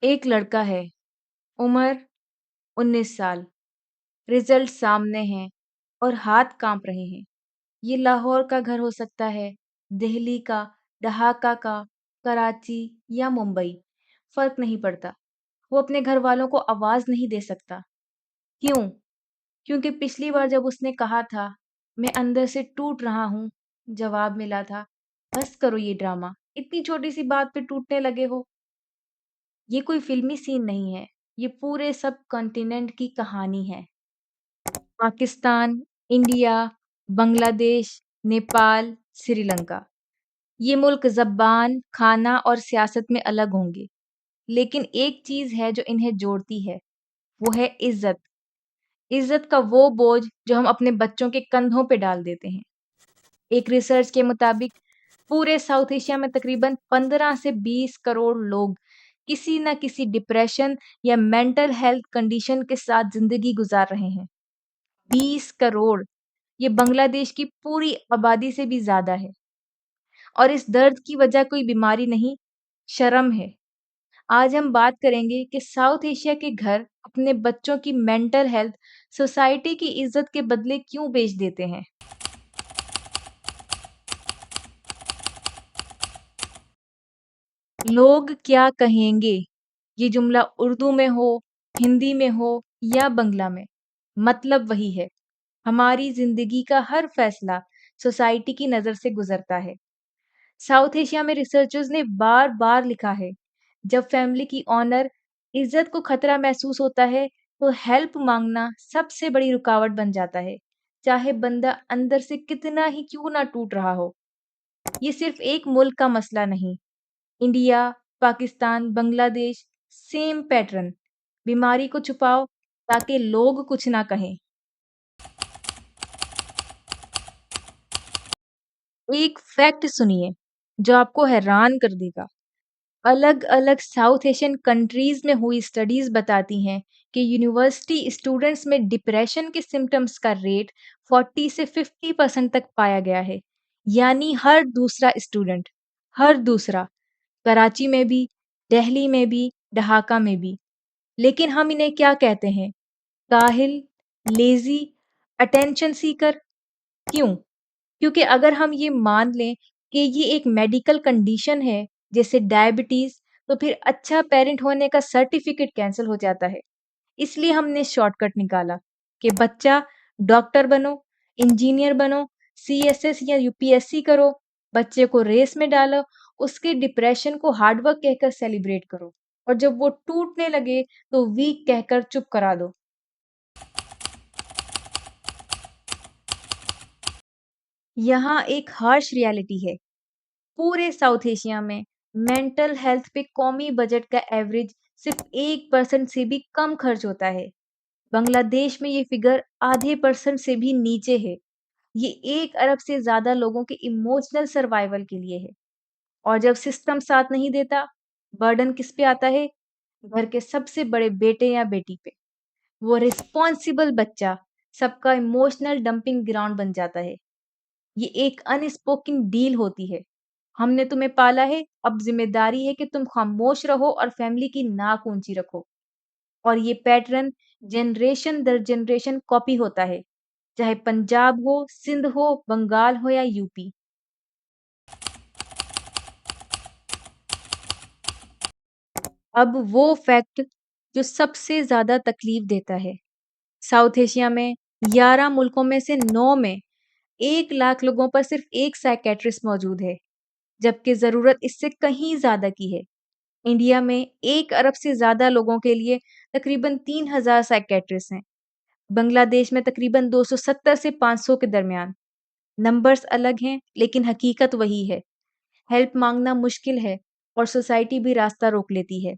एक लड़का है, उम्र 19 साल, रिजल्ट सामने हैं और हाथ कांप रहे हैं। ये लाहौर का घर हो सकता है, दिल्ली का, ढाका का, कराची या मुंबई, फर्क नहीं पड़ता। वो अपने घर वालों को आवाज नहीं दे सकता। क्यों? क्योंकि पिछली बार जब उसने कहा था, मैं अंदर से टूट रहा हूँ, जवाब मिला था, बस करो ये ड्रामा, इतनी छोटी सी बात पे टूटने लगे हो। ये कोई फिल्मी सीन नहीं है, ये पूरे सब कॉन्टिनेंट की कहानी है। पाकिस्तान, इंडिया, बांग्लादेश, नेपाल, श्रीलंका। ये मुल्क ज़बान, खाना और सियासत में अलग होंगे, लेकिन एक चीज़ है जो इन्हें जोड़ती है, वो है इज़्ज़त। इज़्ज़त का वो बोझ जो हम अपने बच्चों के कंधों पे डाल देते हैं। एक रिसर्च के मुताबिक पूरे साउथ एशिया में तकरीबन 15 से 20 करोड़ लोग किसी न किसी डिप्रेशन या मेंटल हेल्थ कंडीशन के साथ ज़िंदगी गुज़ार रहे हैं। 20 करोड़! ये बांग्लादेश की पूरी आबादी से भी ज़्यादा है और इस दर्द की वजह कोई बीमारी नहीं, शर्म है। आज हम बात करेंगे कि साउथ एशिया के घर अपने बच्चों की मेंटल हेल्थ सोसाइटी की इज़्ज़त के बदले क्यों बेच देते हैं। लोग क्या कहेंगे? ये जुमला उर्दू में हो, हिंदी में हो या बंगला में, मतलब वही है। हमारी ज़िंदगी का हर फैसला सोसाइटी की नज़र से गुज़रता है। साउथ एशिया में रिसर्चर्स ने बार-बार लिखा है, जब फैमिली की ऑनर, इज़्ज़त को खतरा महसूस होता है, तो हेल्प माँगना सबसे बड़ी रुकावट बन जाता है, चाहे बंदा अंदर से कितना ही क्यों ना टूट रहा हो। ये सिर्फ एक मुल्क का मसला नहीं, India, Pakistan, Bangladesh, same pattern. बीमारी को छुपाओ ताकि लोग कुछ ना कहें। एक फैक्ट सुनिए, जो आपको हैरान कर देगा। अलग-अलग साउथ एशियन कंट्रीज़ में हुई स्टडीज़ बताती हैं कि यूनिवर्सिटी स्टूडेंट्स में डिप्रेशन के सिम्पटम्स का रेट 40 से 50% तक पाया गया है। यानी हर दूसरा, कराची में भी, दिल्ली में भी, ढाका में भी। लेकिन हम इन्हें क्या कहते हैं? काहिल, लेज़ी, अटेंशन सीकर। क्यों? क्योंकि अगर हम ये मान लें कि ये एक मेडिकल कंडीशन है, जैसे डायबिटीज़, तो फिर अच्छा पेरेंट होने का सर्टिफ़िकेट कैंसल हो जाता है। इसलिए हमने शॉर्टकट निकाला कि बच्चा डॉक्टर बनो, इंजीनियर बनो, सीएसएस या यूपीएससी करो, बच्चे को रेस में डालो, उसके डिप्रेशन को हार्ड वर्क कहकर सेलिब्रेट करो और जब वो टूटने लगे तो वीक कहकर चुप करा दो। यहाँ एक हार्श रियलिटी है। पूरे साउथ एशिया में मेंटल हेल्थ पे कौमी बजट का एवरेज सिर्फ 1% से भी कम खर्च होता है। बांग्लादेश में ये फिगर आधे परसेंट से भी नीचे है। ये 1 अरब से ज्यादा लोगों के इमोशनल सर्वाइवल के लिए है। और जब सिस्टम साथ नहीं देता, बर्डन किस पे आता है? घर के सबसे बड़े बेटे या बेटी पे। वो रिस्पॉन्सिबल बच्चा सबका इमोशनल डंपिंग ग्राउंड बन जाता है। ये एक अनस्पोकन डील होती है। हमने तुम्हें पाला है, अब ज़िम्मेदारी है कि तुम खामोश रहो और फैमिली की नाक ऊँची रखो। और ये पैटर्न जनरेशन दर जनरेशन कॉपी होता है, चाहे पंजाब हो, सिंध हो, बंगाल हो या यूपी। अब वो फैक्ट जो सबसे ज़्यादा तकलीफ देता है। साउथ एशिया में 11 मुल्कों में से 9 में 1 लाख लोगों पर सिर्फ 1 साइकियाट्रिस्ट मौजूद है, जबकि ज़रूरत इससे कहीं ज़्यादा की है। इंडिया में 1 अरब से ज़्यादा लोगों के लिए तकरीबन 3,000 साइकियाट्रिस्ट हैं। बांग्लादेश में तकरीबन 270 से 500 के दरमियान। नंबर्स अलग हैं, लेकिन हकीकत वही है। हेल्प मांगना मुश्किल है और सोसाइटी भी रास्ता रोक लेती है।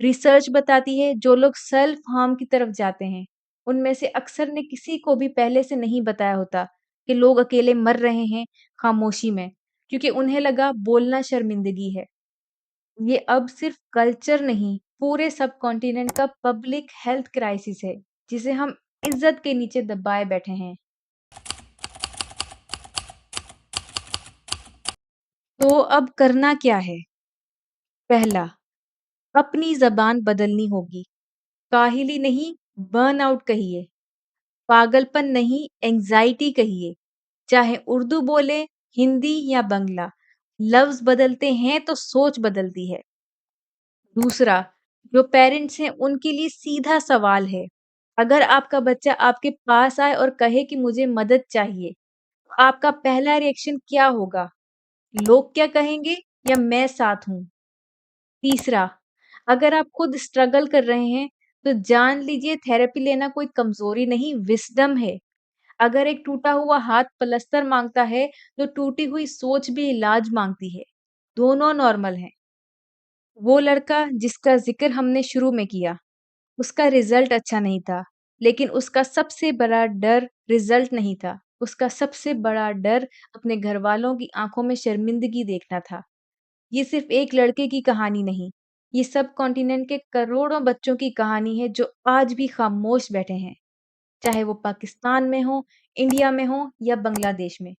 रिसर्च बताती है जो लोग सेल्फ हार्म की तरफ जाते हैं, उनमें से अक्सर ने किसी को भी पहले से नहीं बताया होता कि लोग अकेले मर रहे हैं खामोशी में, क्योंकि उन्हें लगा बोलना शर्मिंदगी है। ये अब सिर्फ कल्चर नहीं, पूरे सबकॉन्टिनेंट का पब्लिक हेल्थ क्राइसिस है, जिसे हम इज्जत के नीचे दबाए बैठे हैं। तो अब करना क्या है? पहला, अपनी ज़बान बदलनी होगी। काहिली नहीं, बर्नआउट कहिए। पागलपन नहीं, एंग्ज़ायटी कहिए। चाहे उर्दू बोलें, हिंदी या बंगला, लफ्ज़ बदलते हैं तो सोच बदलती है। दूसरा, जो पेरेंट्स हैं उनके लिए सीधा सवाल है, अगर आपका बच्चा आपके पास आए और कहे कि मुझे मदद चाहिए, तो आपका पहला रिएक्शन क्या होगा? लोग क्या कहेंगे या मैं साथ हूँ? तीसरा, अगर आप खुद स्ट्रगल कर रहे हैं, तो जान लीजिए थेरेपी लेना कोई कमज़ोरी नहीं, विज़डम है। अगर एक टूटा हुआ हाथ पलस्तर माँगता है, तो टूटी हुई सोच भी इलाज माँगती है। दोनों नॉर्मल हैं। वो लड़का जिसका ज़िक्र हमने शुरू में किया, उसका रिज़ल्ट अच्छा नहीं था, लेकिन उसका सबसे बड़ा डर रिज़ल्ट नहीं था। उसका सबसे बड़ा डर अपने घरवालों की आँखों में शर्मिंदगी देखना था। ये सिर्फ़ एक लड़के की कहानी नहीं, ये सब कॉन्टिनेंट के करोड़ों बच्चों की कहानी है जो आज भी खामोश बैठे हैं, चाहे वो पाकिस्तान में हों, इंडिया में हों या बांग्लादेश में।